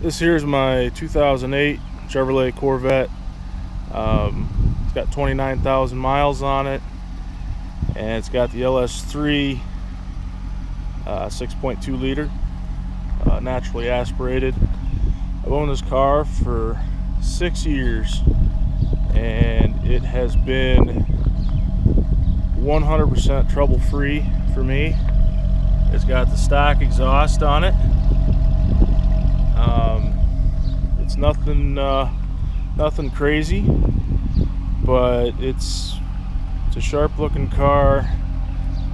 This here's my 2008 Chevrolet Corvette. It's got 29,000 miles on it, and it's got the LS3 6.2 liter naturally aspirated. I've owned this car for 6 years, and it has been 100% trouble-free for me. It's got the stock exhaust on it. It's nothing crazy, but it's a sharp looking car.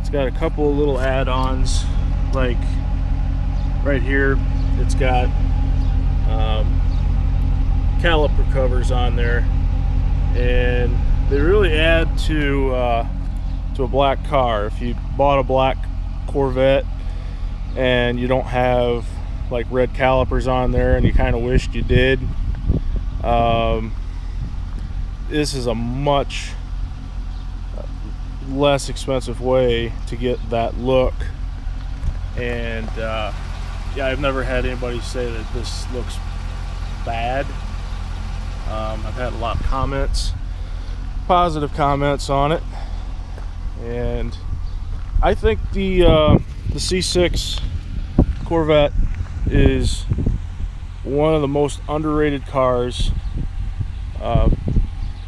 It's got a couple of little add-ons, like right here it's got caliper covers on there, and they really add to a black car. If you bought a black Corvette and you don't have like red calipers on there and you kind of wished you did, this is a much less expensive way to get that look. And yeah, I've never had anybody say that this looks bad. I've had a lot of comments, positive comments on it, and I think the C6 Corvette is one of the most underrated cars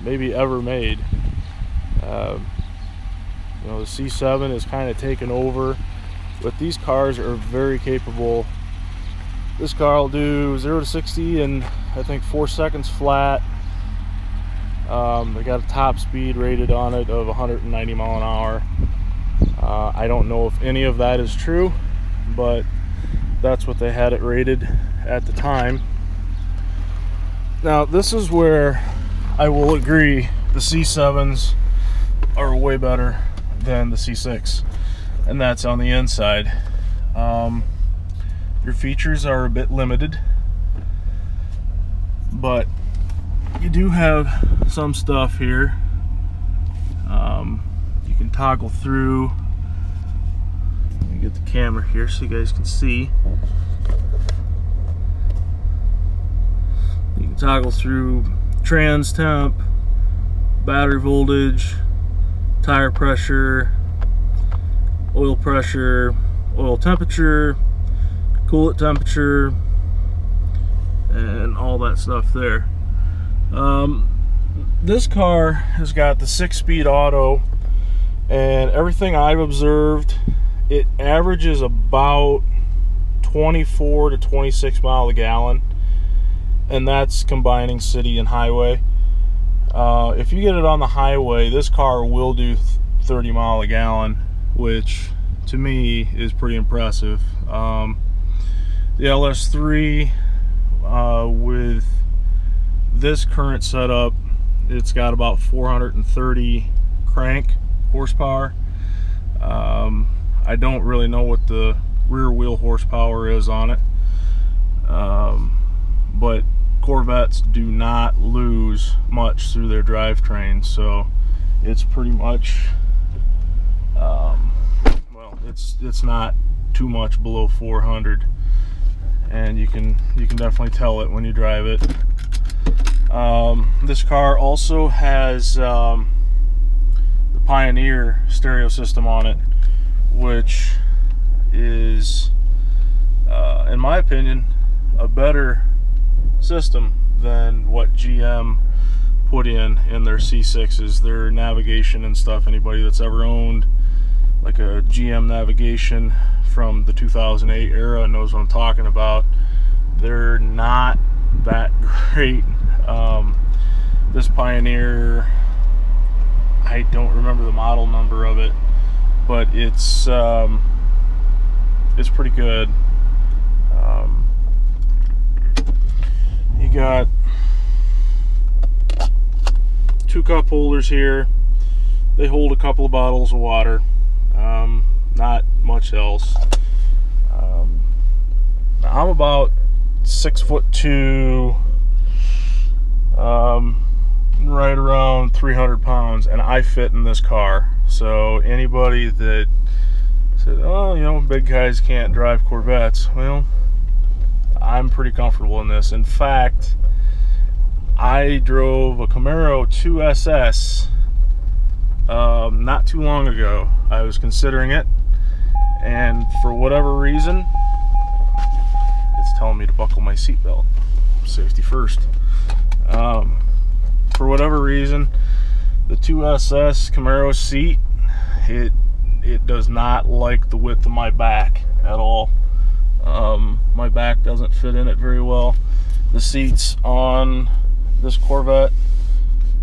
maybe ever made. You know, the C7 is kind of taken over, but these cars are very capable. This car will do 0 to 60 in I think 4 seconds flat. They got a top speed rated on it of 190 mile an hour. I don't know if any of that is true, but that's what they had it rated at the time. Now this is where I will agree the C7s are way better than the C6, and that's on the inside. Your features are a bit limited, but you do have some stuff here. You can toggle through. Let me get the camera here so you guys can see. You can toggle through trans temp, battery voltage, tire pressure, oil pressure, oil temperature, coolant temperature, and all that stuff there. This car has got the 6-speed auto, and everything I've observed, it averages about 24 to 26 miles a gallon, and that's combining city and highway. If you get it on the highway, this car will do 30 miles a gallon, which to me is pretty impressive. The LS3 with this current setup, it's got about 430 crank horsepower. I don't really know what the rear wheel horsepower is on it, but Corvettes do not lose much through their drivetrain, so it's pretty much well, it's not too much below 400, and you can definitely tell it when you drive it. This car also has the Pioneer stereo system on it, which is in my opinion a better system than what GM put in their C6s. Their navigation and stuff, anybody that's ever owned like a GM navigation from the 2008 era knows what I'm talking about. They're not that great. This Pioneer, I don't remember the model number of it, but it's pretty good. You got 2 cup holders here. They hold a couple of bottles of water, not much else. I'm about 6'2", right around 300 pounds, and I fit in this car. So anybody that said, oh, you know, big guys can't drive Corvettes, well, I'm pretty comfortable in this. In fact, I drove a Camaro 2SS not too long ago. I was considering it, and for whatever reason, it's telling me to buckle my seatbelt. Safety first. For whatever reason, the 2SS Camaro seat, it does not like the width of my back at all. My back doesn't fit in it very well. The seats on this Corvette,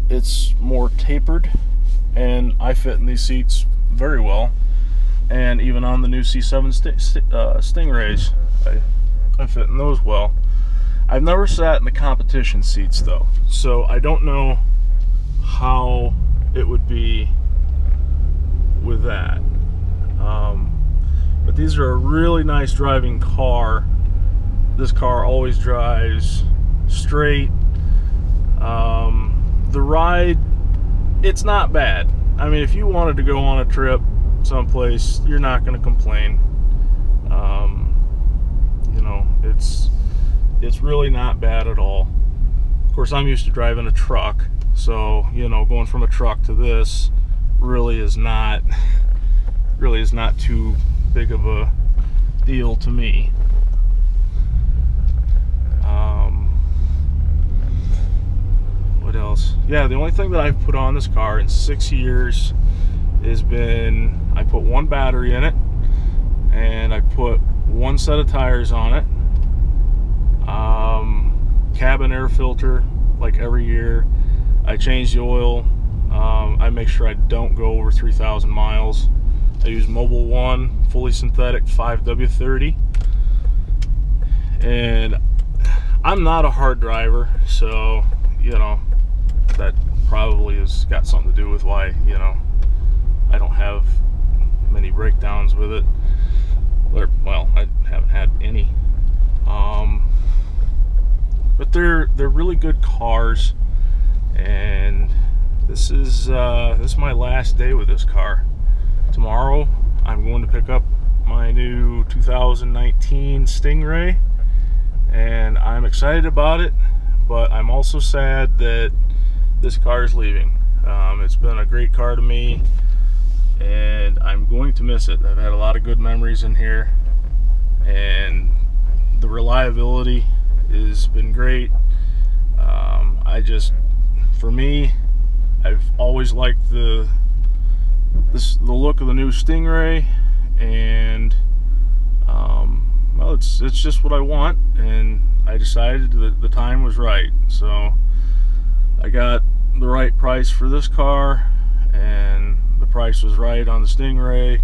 it's more tapered, and I fit in these seats very well. And even on the new C7 Stingrays, I fit in those well. I've never sat in the competition seats though, so I don't know how it would be with that. But these are a really nice driving car. This car always drives straight. The ride, it's not bad. I mean, if you wanted to go on a trip someplace, you're not going to complain. You know, it's really not bad at all. Of course, I'm used to driving a truck, so you know, going from a truck to this really is not too big of a deal to me. What else? Yeah, the only thing that I've put on this car in 6 years has been, I put one battery in it, and I put one set of tires on it. Cabin air filter, like every year. I change the oil. I make sure I don't go over 3,000 miles. I use Mobil 1 fully synthetic 5W30, and I'm not a hard driver, so you know that probably has got something to do with why, you know, I don't have many breakdowns with it. Or, well, I haven't had any. But they're really good cars, and this is my last day with this car. Tomorrow I'm going to pick up my new 2019 Stingray, and I'm excited about it, but I'm also sad that this car is leaving. It's been a great car to me, and I'm going to miss it. I've had a lot of good memories in here, and the reliability has been great. For me, I've always liked the look of the new Stingray, and well, it's just what I want, and I decided that the time was right. So I got the right price for this car, and the price was right on the Stingray,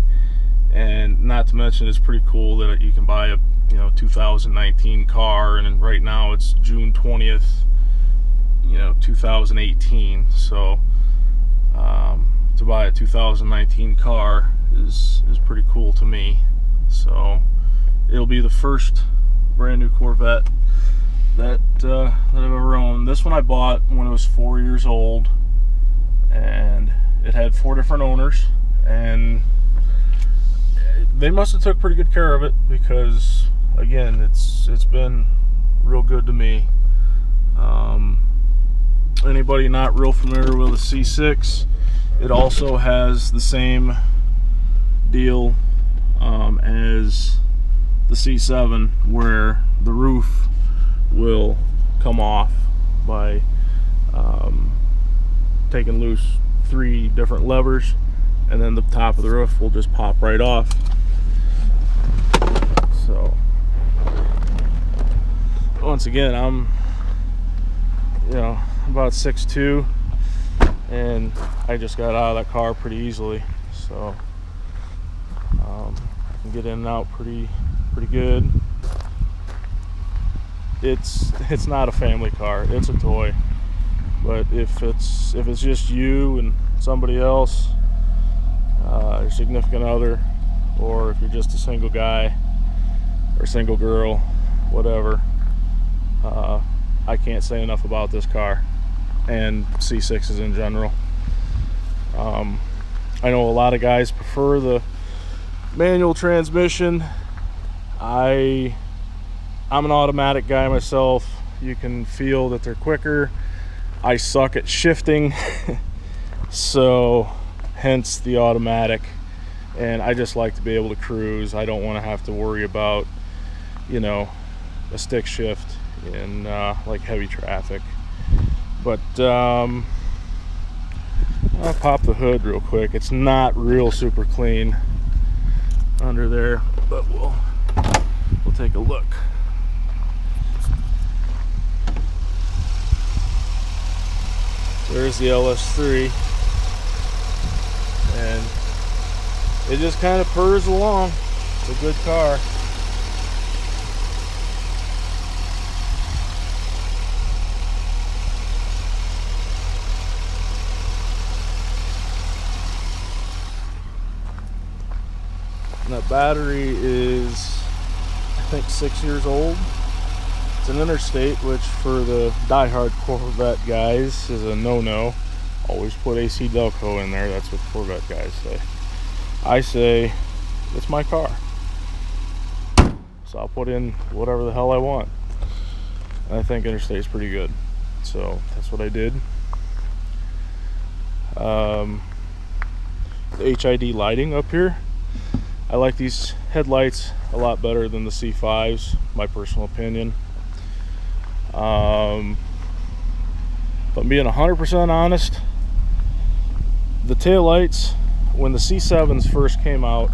and not to mention it's pretty cool that you can buy a 2019 car, and right now it's June 20th, 2018. So to buy a 2019 car is pretty cool to me. So it'll be the first brand new Corvette that I've ever owned. This one I bought when it was 4 years old, and it had 4 different owners, and they must have took pretty good care of it, because again, it's been real good to me. Anybody not real familiar with a C6, it also has the same deal as the C7, where the roof will come off by taking loose 3 different levers, and then the top of the roof will just pop right off. So once again, I'm about 6'2", and I just got out of that car pretty easily, so I can get in and out pretty good. It's not a family car, it's a toy. But if it's just you and somebody else, your significant other, or if you're just a single guy or single girl, whatever, I can't say enough about this car and C6s in general. I know a lot of guys prefer the manual transmission. I I'm an automatic guy myself. You can feel that they're quicker. I suck at shifting, so hence the automatic. And I just like to be able to cruise. I don't want to have to worry about, you know, a stick shift in like heavy traffic. But I'll pop the hood real quick. It's not real super clean under there, but we'll take a look. There's the LS3, and it just kind of purrs along. It's a good car. And that battery is, I think, 6 years old. It's an interstate, which for the diehard Corvette guys is a no-no. Always put AC Delco in there. That's what Corvette guys say. I say, it's my car, so I'll put in whatever the hell I want. And I think interstate is pretty good, so that's what I did. The HID lighting up here, I like these headlights a lot better than the C5s, my personal opinion. If I'm being 100% honest, the taillights, when the C7s first came out,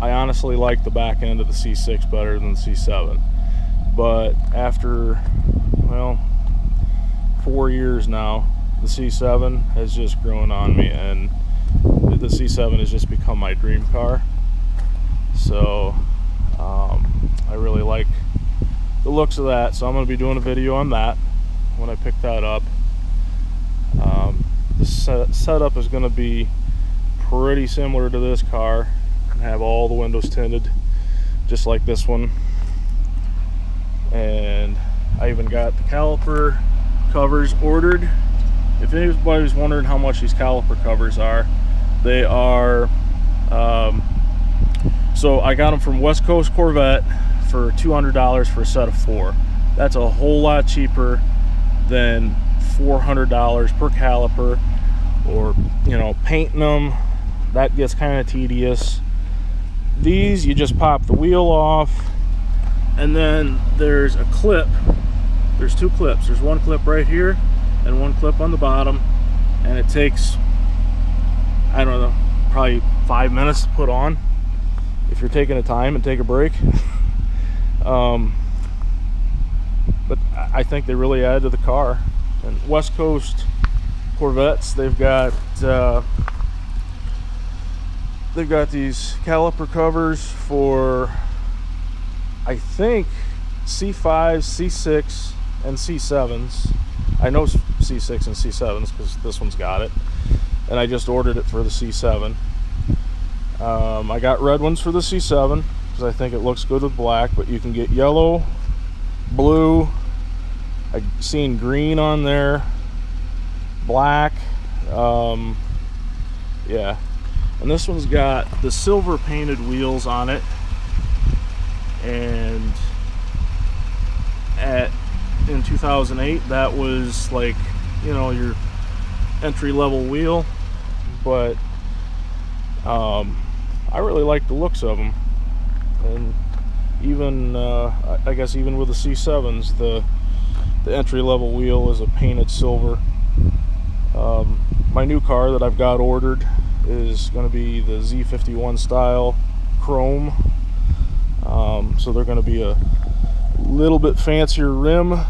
I honestly liked the back end of the C6 better than the C7. But after, well, 4 years now, the C7 has just grown on me, and the C7 has just become my dream car. So I really like the looks of that, so I'm going to be doing a video on that when I pick that up. The setup is going to be pretty similar to this car, and have all the windows tinted just like this one. And I even got the caliper covers ordered. If anybody's wondering how much these caliper covers are, they are so I got them from West Coast Corvette for $200 for a set of 4. That's a whole lot cheaper than $400 per caliper, or, you know, painting them. That gets kind of tedious. These, you just pop the wheel off, and then there's a clip. There's 2 clips. There's one clip right here and one clip on the bottom, and it takes, I don't know, probably 5 minutes to put on if you're taking a time and take a break. But I think they really add to the car. And West Coast Corvettes, they've got these caliper covers for, I think, C5s, C6, and C7s. I know C6 and C7s because this one's got it, and I just ordered it for the C7. I got red ones for the C7 because I think it looks good with black, but you can get yellow, blue, I've seen green on there, black, yeah. And this one's got the silver painted wheels on it, and in 2008 that was like, you know, your entry-level wheel. But I really like the looks of them. And even I guess even with the C7s, the entry-level wheel is a painted silver. My new car that I've got ordered is going to be the Z51 style chrome. So they're going to be a little bit fancier rim.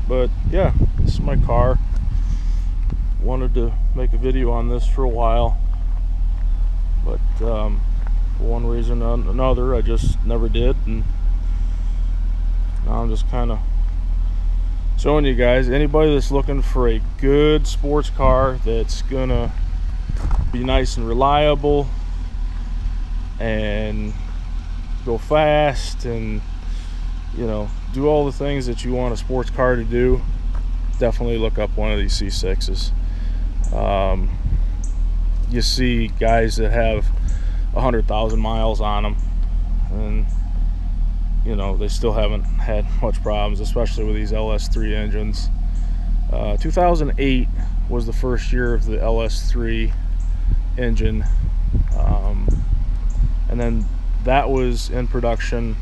But yeah, this is my car. Wanted to make a video on this for a while, but for one reason or another I just never did, and now I'm just kind of showing you guys. Anybody that's looking for a good sports car that's gonna be nice and reliable and go fast and, you know, do all the things that you want a sports car to do, definitely look up one of these C6s. you see guys that have 100,000 miles on them, and you know, they still haven't had much problems, especially with these LS3 engines. 2008 was the first year of the LS3 engine, and then that was in production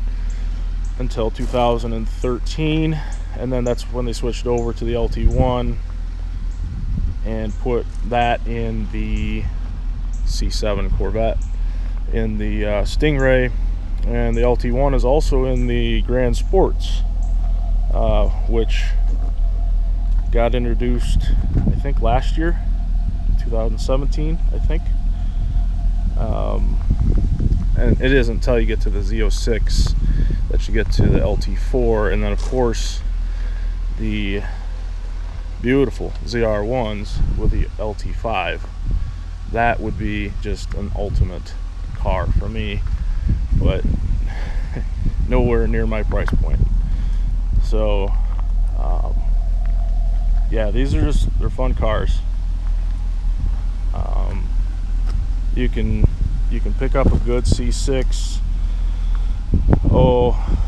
until 2013, and then that's when they switched over to the LT1 and put that in the C7 Corvette, in the Stingray, and the LT1 is also in the Grand Sports, which got introduced, I think, last year, 2017, I think. And it isn't until you get to the Z06 that you get to the LT4, and then of course the beautiful ZR1s with the LT5. That would be just an ultimate car for me, but nowhere near my price point. So yeah, they're fun cars. You can pick up a good C6. Oh,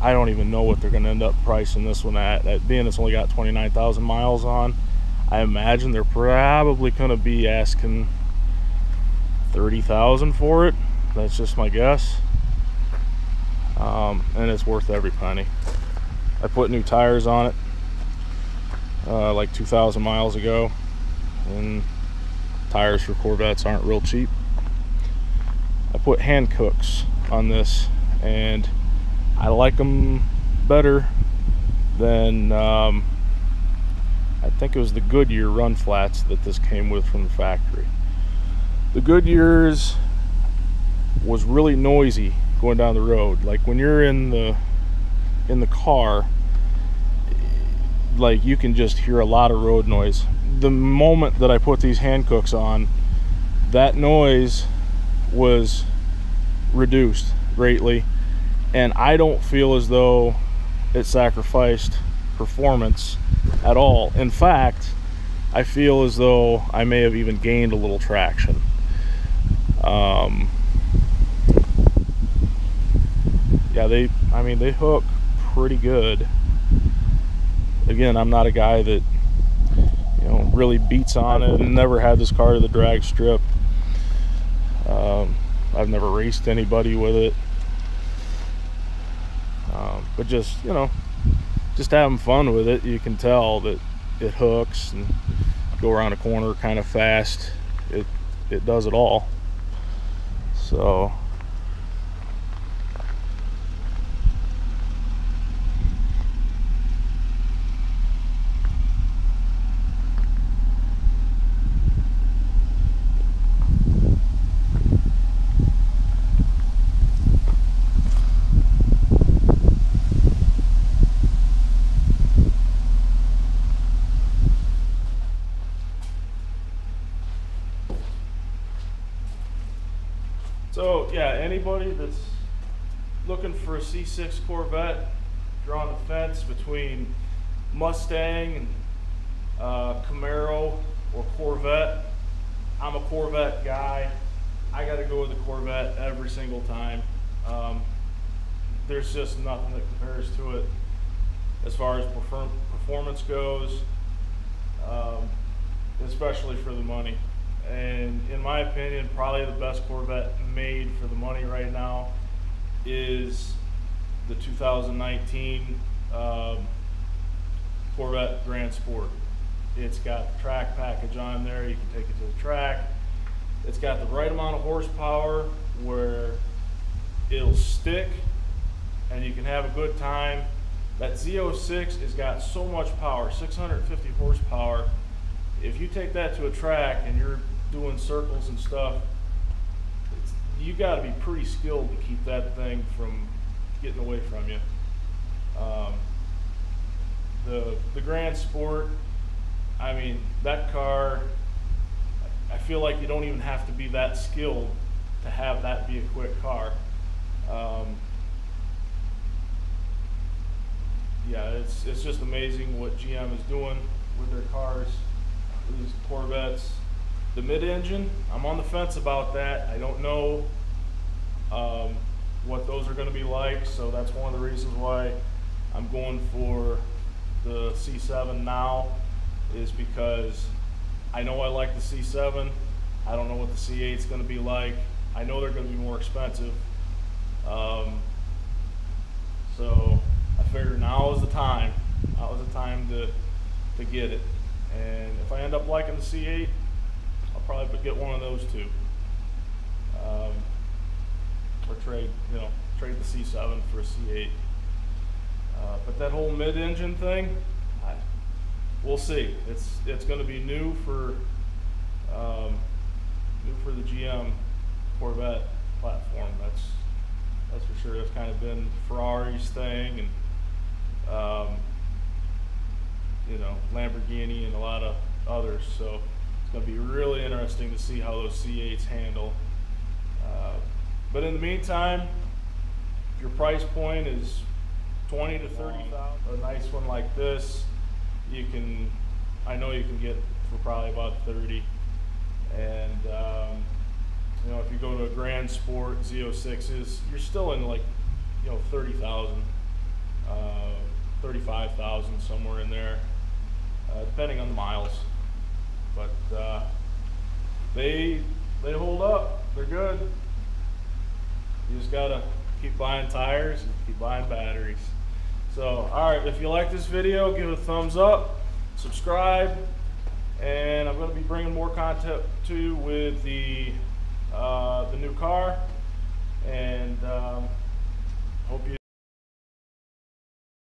I don't even know what they're going to end up pricing this one at. Being it's only got 29,000 miles on, I imagine they're probably going to be asking 30,000 for it. That's just my guess. And it's worth every penny. I put new tires on it like 2,000 miles ago, and tires for Corvettes aren't real cheap. I put hand cooks on this, and I like them better than I think it was the Goodyear run flats that this came with from the factory. The Goodyear's was really noisy going down the road. Like when you're in the car, like you can just hear a lot of road noise. The moment that I put these hand cooks on, that noise was reduced greatly, and I don't feel as though it sacrificed performance at all. In fact, I feel as though I may have even gained a little traction. Yeah, they hook pretty good. Again, I'm not a guy that, you know, really beats on it, and never had this car to the drag strip. I've never raced anybody with it, but just, you know, just having fun with it. You can tell that it hooks and go around a corner kind of fast. It does it all. So yeah, anybody that's looking for a C6 Corvette, drawing the fence between Mustang and Camaro or Corvette, I'm a Corvette guy. I got to go with the Corvette every single time. There's just nothing that compares to it as far as performance goes, especially for the money. And in my opinion, probably the best Corvette made for the money right now is the 2019 Corvette Grand Sport. It's got the track package on there. You can take it to the track. It's got the right amount of horsepower where it'll stick and you can have a good time. That Z06 has got so much power, 650 horsepower. If you take that to a track and you're doing circles and stuff, you got to be pretty skilled to keep that thing from getting away from you. The Grand Sport, I mean, that car, I feel like you don't even have to be that skilled to have that be a quick car. Yeah, it's just amazing what GM is doing with their cars, with these Corvettes. The mid-engine, I'm on the fence about that. I don't know what those are going to be like, so that's one of the reasons why I'm going for the C7 now, is because I know I like the C7. I don't know what the C8 is going to be like. I know they're going to be more expensive. So I figured now is the time. Now is the time to get it. And if I end up liking the C8, I'll probably get one of those too. Or trade the C7 for a C8. But that whole mid-engine thing, we'll see. It's going to be new for the GM Corvette platform. That's for sure. That's kind of been Ferrari's thing, and Lamborghini and a lot of others. So it's going to be really interesting to see how those C8s handle. But in the meantime, if your price point is 20 to 30,000, a nice one like this, I know you can get for probably about 30. And if you go to a Grand Sport Z06s, you're still in like 30,000, 35,000, somewhere in there, depending on the miles. But they hold up. They're good. You just gotta keep buying tires and keep buying batteries. So, all right, if you like this video, give it a thumbs up, subscribe, and I'm going to be bringing more content to you with the new car, and hope you